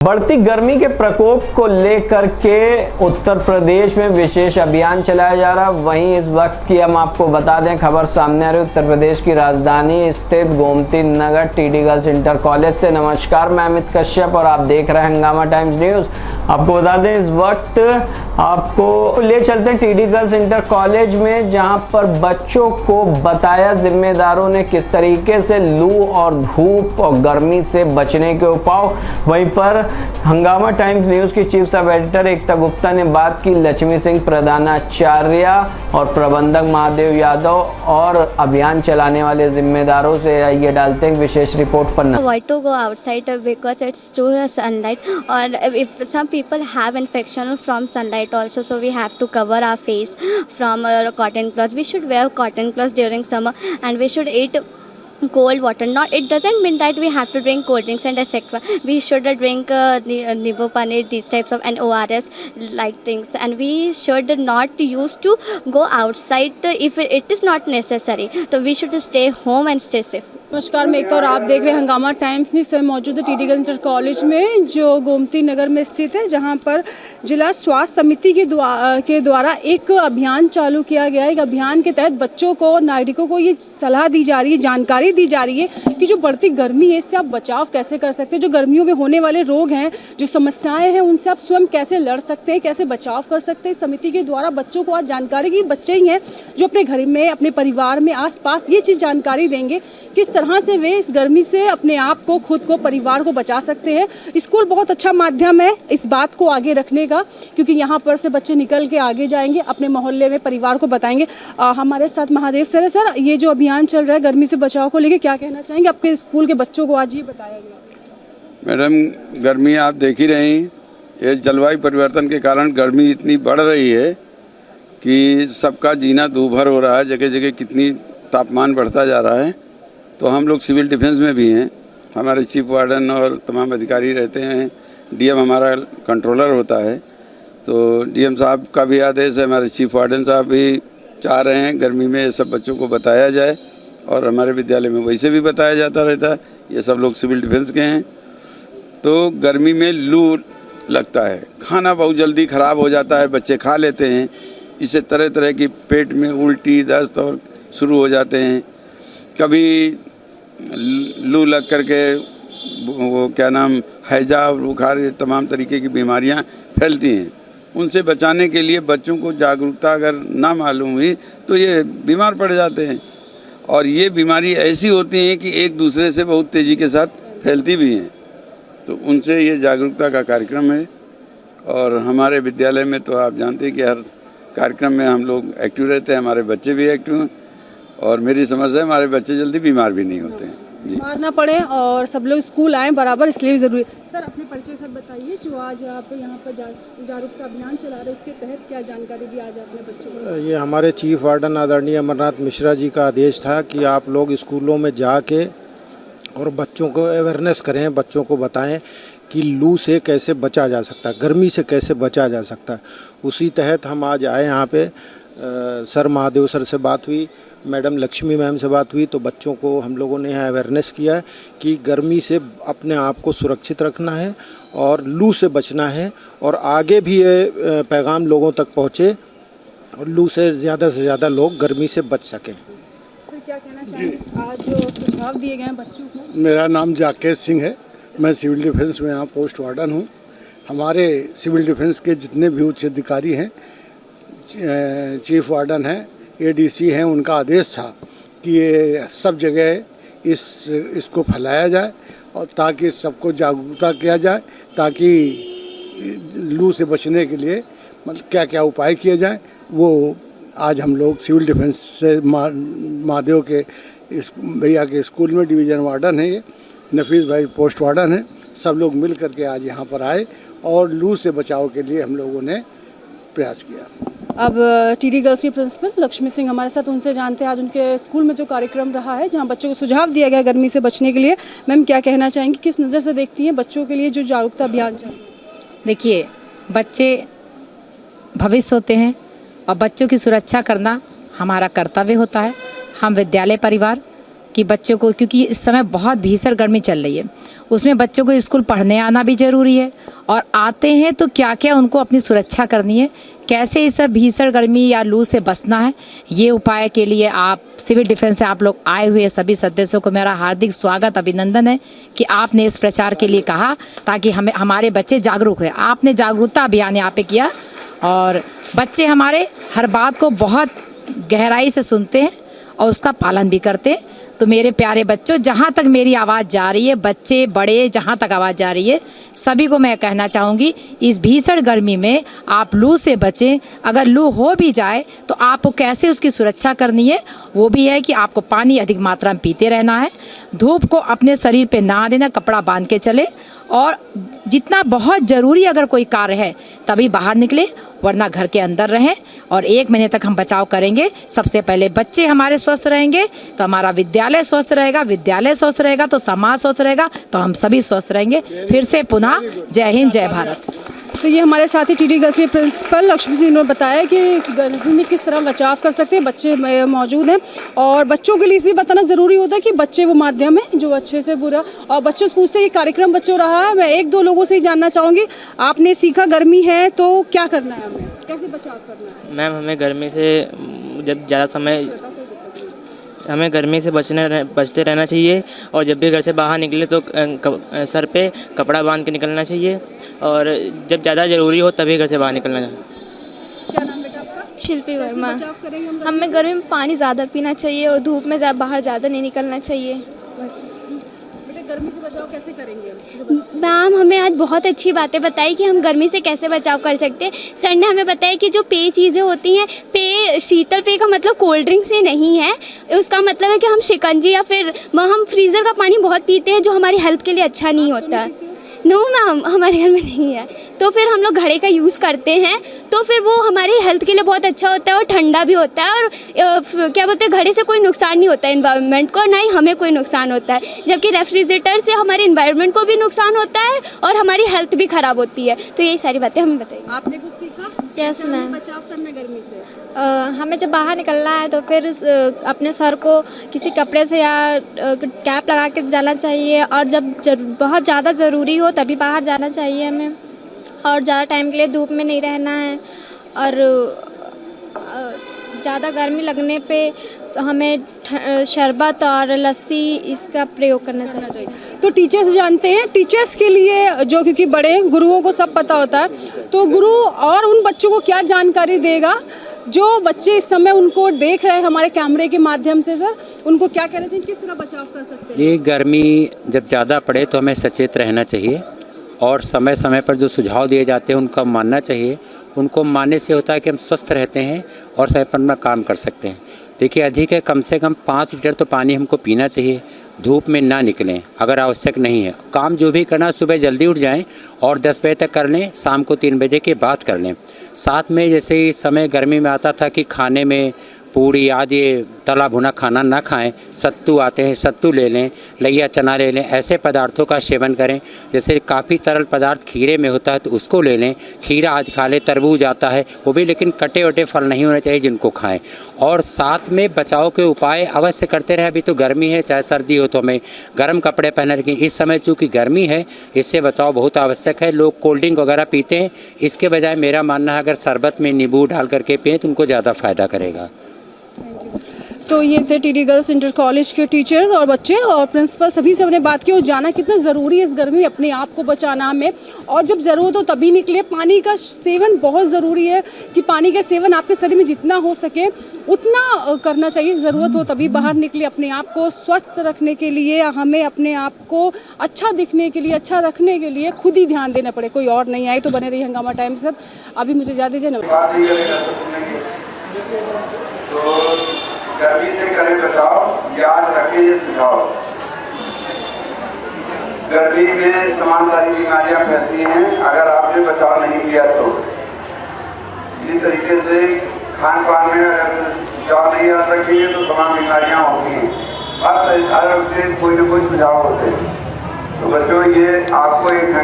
बढ़ती गर्मी के प्रकोप को लेकर के उत्तर प्रदेश में विशेष अभियान चलाया जा रहा है। वहीं इस वक्त की हम आपको बता दें खबर सामने आ रही उत्तर प्रदेश की राजधानी स्थित Gomti Nagar TD girls inter college से। नमस्कार, मैं अमित कश्यप और आप देख रहे हैं हंगामा टाइम्स न्यूज। आपको बता दें इस वक्त आपको ले चलते हैं टीडी गर्ल्स इंटर कॉलेज में, जहां पर बच्चों को बताया जिम्मेदारों ने किस तरीके से लू और धूप और गर्मी से बचने के उपाय। वहीं पर हंगामा टाइम्स न्यूज की चीफ सब एडिटर एकता गुप्ता ने बात की लक्ष्मी सिंह प्रधानाचार्य और प्रबंधक महादेव यादव और अभियान चलाने वाले जिम्मेदारों से। ये डालते हैं विशेष रिपोर्ट पर। Why to go outside because it's too sunlight, or if some people have infection from sunlight also, so we have to cover our face from cotton cloths. We should wear cotton cloths during summer, and we should eat cold water. Not, it doesn't mean that we have to drink cold drinks and etc. We should drink Nibu Pani, these types of, and ORS like things, and we should not use to go outside if it is not necessary. So we should stay home and stay safe. नमस्कार, मैं एकता और आप देख रहे हैं हंगामा times news से। मौजूद है टीडी गर्ल्स इंटर कॉलेज में जो गोमती नगर में स्थित है, जहां पर जिला स्वास्थ्य समिति के द्वारा एक अभियान चालू किया गया है। एक अभियान के तहत बच्चों को, नागरिकों को ये सलाह दी जा रही है, जानकारी दी जा रही है कि जो बढ़ती गर्मी है इससे आप बचाव कैसे कर सकते हैं, जो गर्मियों में होने वाले रोग हैं, जो समस्याएं हैं, उनसे आप स्वयं कैसे लड़ सकते हैं, कैसे बचाव कर सकते हैं। समिति के द्वारा बच्चों को आज जानकारी की, बच्चे ही हैं जो अपने घर में, अपने परिवार में, आसपास ये चीज़ जानकारी देंगे किस तरह से वे इस गर्मी से अपने आप को, खुद को, परिवार को बचा सकते हैं। स्कूल बहुत अच्छा माध्यम है इस बात को आगे रखने का, क्योंकि यहाँ पर से बच्चे निकल के आगे जाएंगे, अपने मोहल्ले में परिवार को बताएंगे। हमारे साथ महादेव सर है। सर, ये जो अभियान चल रहा है गर्मी से बचाव को लेकर, क्या कहना चाहेंगे? आपके स्कूल के बच्चों को आज ये बताया गया। मैडम, गर्मी आप देख ही रही, ये जलवायु परिवर्तन के कारण गर्मी इतनी बढ़ रही है कि सबका जीना दूभर हो रहा है। जगह जगह कितनी तापमान बढ़ता जा रहा है। तो हम लोग सिविल डिफेंस में भी हैं, हमारे चीफ वार्डन और तमाम अधिकारी रहते हैं। डीएम हमारा कंट्रोलर होता है, तो डीएम साहब का भी आदेश है, हमारे चीफ वार्डन साहब भी चाह रहे हैं गर्मी में ये सब बच्चों को बताया जाए, और हमारे विद्यालय में वैसे भी बताया जाता रहता है। ये सब लोग सिविल डिफेंस के हैं। तो गर्मी में लू लगता है, खाना बहुत जल्दी ख़राब हो जाता है, बच्चे खा लेते हैं, इससे तरह तरह की पेट में उल्टी, दस्त और शुरू हो जाते हैं। कभी लू लग करके वो क्या नाम, हैजा और बुखार, ये तमाम तरीके की बीमारियां फैलती हैं। उनसे बचाने के लिए बच्चों को जागरूकता अगर ना मालूम हुई तो ये बीमार पड़ जाते हैं, और ये बीमारी ऐसी होती हैं कि एक दूसरे से बहुत तेज़ी के साथ फैलती भी हैं। तो उनसे ये जागरूकता का कार्यक्रम है। और हमारे विद्यालय में तो आप जानते हैं कि हर कार्यक्रम में हम लोग एक्टिव रहते हैं, हमारे बच्चे भी एक्टिव हैं, और मेरी समझ है हमारे बच्चे जल्दी बीमार भी नहीं होते हैं। बीमार ना पड़े और सब लोग स्कूल आएँ बराबर, इसलिए भी ज़रूरी। सर, अपने परिचय सर बताइए, जो आज आप यहाँ पर जागरूकता अभियान चला रहे हैं, उसके तहत क्या जानकारी दी आज आपने बच्चों को? ये हमारे चीफ वार्डन आदरणीय अमरनाथ मिश्रा जी का आदेश था कि आप लोग स्कूलों में जाके और बच्चों को अवेयरनेस करें, बच्चों को बताएं कि लू से कैसे बचा जा सकता है, गर्मी से कैसे बचा जा सकता है। उसी तहत हम आज आए यहाँ पे। सर महादेव सर से बात हुई, मैडम लक्ष्मी मैम से बात हुई, तो बच्चों को हम लोगों ने यहाँ अवेयरनेस किया है कि गर्मी से अपने आप को सुरक्षित रखना है और लू से बचना है, और आगे भी ये पैगाम लोगों तक पहुँचे और लू से ज़्यादा लोग गर्मी से बच सकें। तो क्या कहना चाहिए आज जो सुझाव दिए गए हैं बच्चों को? मेरा नाम जाकेश सिंह है, मैं सिविल डिफेंस में यहाँ पोस्ट वार्डन हूँ। हमारे सिविल डिफेंस के जितने भी उच्च अधिकारी हैं, चीफ वार्डन हैं, एडीसी हैं, उनका आदेश था कि ये सब जगह इसको फैलाया जाए, और ताकि सबको जागरूकता किया जाए, ताकि लू से बचने के लिए मतलब क्या क्या उपाय किए जाए। वो आज हम लोग सिविल डिफेंस से महादेव के भैया के स्कूल में डिवीज़न वार्डन है, ये नफीस भाई पोस्ट वार्डन है, सब लोग मिल करके आज यहाँ पर आए और लू से बचाव के लिए हम लोगों ने प्रयास किया। अब टीडी गर्ल्स की प्रिंसिपल लक्ष्मी सिंह हमारे साथ, उनसे जानते हैं आज उनके स्कूल में जो कार्यक्रम रहा है, जहां बच्चों को सुझाव दिया गया गर्मी से बचने के लिए। मैम, क्या कहना चाहेंगी, किस नज़र से देखती हैं बच्चों के लिए जो जागरूकता अभियान चल? देखिए, बच्चे भविष्य होते हैं और बच्चों की सुरक्षा करना हमारा कर्तव्य होता है। हम विद्यालय परिवार कि बच्चों को, क्योंकि इस समय बहुत भीषण गर्मी चल रही है, उसमें बच्चों को स्कूल पढ़ने आना भी ज़रूरी है, और आते हैं तो क्या क्या उनको अपनी सुरक्षा करनी है, कैसे इस भीषण गर्मी या लू से बचना है, ये उपाय के लिए आप सिविल डिफेंस से आप लोग आए हुए सभी सदस्यों को मेरा हार्दिक स्वागत अभिनंदन है कि आपने इस प्रचार के लिए कहा ताकि हमारे बच्चे जागरूक रहे। आपने जागरूकता अभियान यहाँ पे किया और बच्चे हमारे हर बात को बहुत गहराई से सुनते हैं और उसका पालन भी करते हैं। तो मेरे प्यारे बच्चों, जहाँ तक मेरी आवाज़ जा रही है, बच्चे बड़े जहाँ तक आवाज़ जा रही है, सभी को मैं कहना चाहूँगी इस भीषण गर्मी में आप लू से बचें। अगर लू हो भी जाए तो आपको कैसे उसकी सुरक्षा करनी है, वो भी है कि आपको पानी अधिक मात्रा में पीते रहना है, धूप को अपने शरीर पे ना देना, कपड़ा बांध के चले, और जितना बहुत ज़रूरी अगर कोई कार्य है तभी बाहर निकले, वरना घर के अंदर रहें। और 1 महीने तक हम बचाव करेंगे। सबसे पहले बच्चे हमारे स्वस्थ रहेंगे तो हमारा विद्यालय स्वस्थ रहेगा, विद्यालय स्वस्थ रहेगा तो समाज स्वस्थ रहेगा, तो हम सभी स्वस्थ रहेंगे। फिर से पुनः जय हिंद, जय भारत। तो ये हमारे साथी टीडी गर्ल्स के प्रिंसिपल लक्ष्मी सिंह ने बताया कि इस गर्मी में किस तरह बचाव कर सकते हैं। बच्चे मौजूद हैं और बच्चों के लिए इसलिए बताना ज़रूरी होता है कि बच्चे वो माध्यम है जो अच्छे से बुरा, और बच्चों से पूछते हैं कि कार्यक्रम बच्चों रहा है। मैं 1-2 लोगों से ही जानना चाहूँगी, आपने सीखा गर्मी है तो क्या करना है, हमें कैसे बचाव करना है? मैम, हमें गर्मी से जब ज़्यादा समय हमें गर्मी से बचते रहना चाहिए, और जब भी घर से बाहर निकले तो सर पे कपड़ा बांध के निकलना चाहिए, और जब ज़्यादा ज़रूरी हो तभी घर से बाहर निकलना चाहिए। क्या नाम बेटा आपका? शिल्पी वर्मा। बचाव करेंगे हम? हमें गर्मी में पानी ज़्यादा पीना चाहिए और धूप में बाहर ज़्यादा नहीं निकलना चाहिए। बस बेटा, गर्मी से बचाव कैसे करेंगे? मैम, हमें आज बहुत अच्छी बातें बताई कि हम गर्मी से कैसे बचाव कर सकते हैं। सर ने हमें बताया कि जो पेय चीज़ें होती हैं, शीतल पेय का मतलब कोल्ड ड्रिंक से नहीं है, उसका मतलब है कि हम शिकंजी या फिर हम फ्रीज़र का पानी बहुत पीते हैं जो हमारी हेल्थ के लिए अच्छा नहीं होता। नो मैम, हमारे घर में नहीं है, तो फिर हम लोग घड़े का यूज़ करते हैं, तो फिर वो हमारी हेल्थ के लिए बहुत अच्छा होता है और ठंडा भी होता है, और क्या बोलते हैं, घड़े से कोई नुकसान नहीं होता है इन्वायरमेंट को, ना ही हमें कोई नुकसान होता है, जबकि रेफ्रिजरेटर से हमारे इन्वायरमेंट को भी नुकसान होता है और हमारी हेल्थ भी ख़राब होती है। तो यही सारी बातें हमें बताइए। आपने कुछ सीखा? Yes ma'am. बचाव करना गर्मी से हमें जब बाहर निकलना है तो फिर अपने सर को किसी कपड़े से या कैप लगा के जाना चाहिए, और जब बहुत ज़्यादा ज़रूरी हो तभी बाहर जाना चाहिए हमें, और ज़्यादा टाइम के लिए धूप में नहीं रहना है, और ज़्यादा गर्मी लगने पे तो हमें शरबत और लस्सी इसका प्रयोग करना चाहिए। तो टीचर्स जानते हैं, टीचर्स के लिए जो, क्योंकि बड़े गुरुओं को सब पता होता है, तो गुरु और उन बच्चों को क्या जानकारी देगा जो बच्चे इस समय उनको देख रहे हैं हमारे कैमरे के माध्यम से? सर, उनको क्या कहना चाहिए, किस तरह बचाव कर सकते हैं? ये गर्मी जब ज़्यादा पड़े तो हमें सचेत रहना चाहिए, और समय समय पर जो सुझाव दिए जाते हैं उनका मानना चाहिए। उनको मानने से होता है कि हम स्वस्थ रहते हैं और समय पर अपना काम कर सकते हैं। देखिए, अधिक है, कम से कम 5 लीटर तो पानी हमको पीना चाहिए। धूप में ना निकलें अगर आवश्यक नहीं है। काम जो भी करना, सुबह जल्दी उठ जाएं और 10 बजे तक कर लें, शाम को 3 बजे के बाद कर लें। साथ में जैसे ही समय गर्मी में आता था कि खाने में पूड़ी आदि तला भुना खाना ना खाएं, सत्तू आते हैं, सत्तू ले लें, लैया चना ले लें, ऐसे पदार्थों का सेवन करें। जैसे काफ़ी तरल पदार्थ खीरे में होता है तो उसको ले लें, खीरा आज खा लें, तरबूज आता है वो भी, लेकिन कटे वटे फल नहीं होने चाहिए जिनको खाएं। और साथ में बचाव के उपाय अवश्य करते रहे। अभी तो गर्मी है, चाहे सर्दी हो तो हमें गर्म कपड़े पहने रखें। इस समय चूँकि गर्मी है, इससे बचाव बहुत आवश्यक है। लोग कोल्ड ड्रिंक वगैरह पीते हैं, इसके बजाय मेरा मानना है अगर शरबत में नींबू डाल करके पिएँ तो उनको ज़्यादा फ़ायदा करेगा। तो ये थे टीडी गर्ल्स इंटर कॉलेज के टीचर्स और बच्चे और प्रिंसिपल, सभी से हमने बात की और जाना कितना ज़रूरी है इस गर्मी में अपने आप को बचाना हमें, और जब ज़रूरत हो तभी निकले। पानी का सेवन बहुत ज़रूरी है कि पानी का सेवन आपके शरीर में जितना हो सके उतना करना चाहिए। ज़रूरत हो तभी बाहर निकले। अपने आप को स्वस्थ रखने के लिए, हमें अपने आप को अच्छा दिखने के लिए, अच्छा रखने के लिए खुद ही ध्यान देना पड़े, कोई और नहीं आए। तो बने रही हंगामा टाइम से। अभी मुझे ज़्यादा दीजिए। गर्मी से करें बचाव, याद रखें ये सुझाव। गर्मी में तमाम सारी बीमारियां फैलती हैं अगर आपने बचाव नहीं किया तो। इसी तरीके से खान पान में अगर बचाव नहीं आ सकेंगे तो तमाम बीमारियां होंगी। हर उसके कोई न कोई सुझाव होते हैं। तो बच्चों, ये आपको एक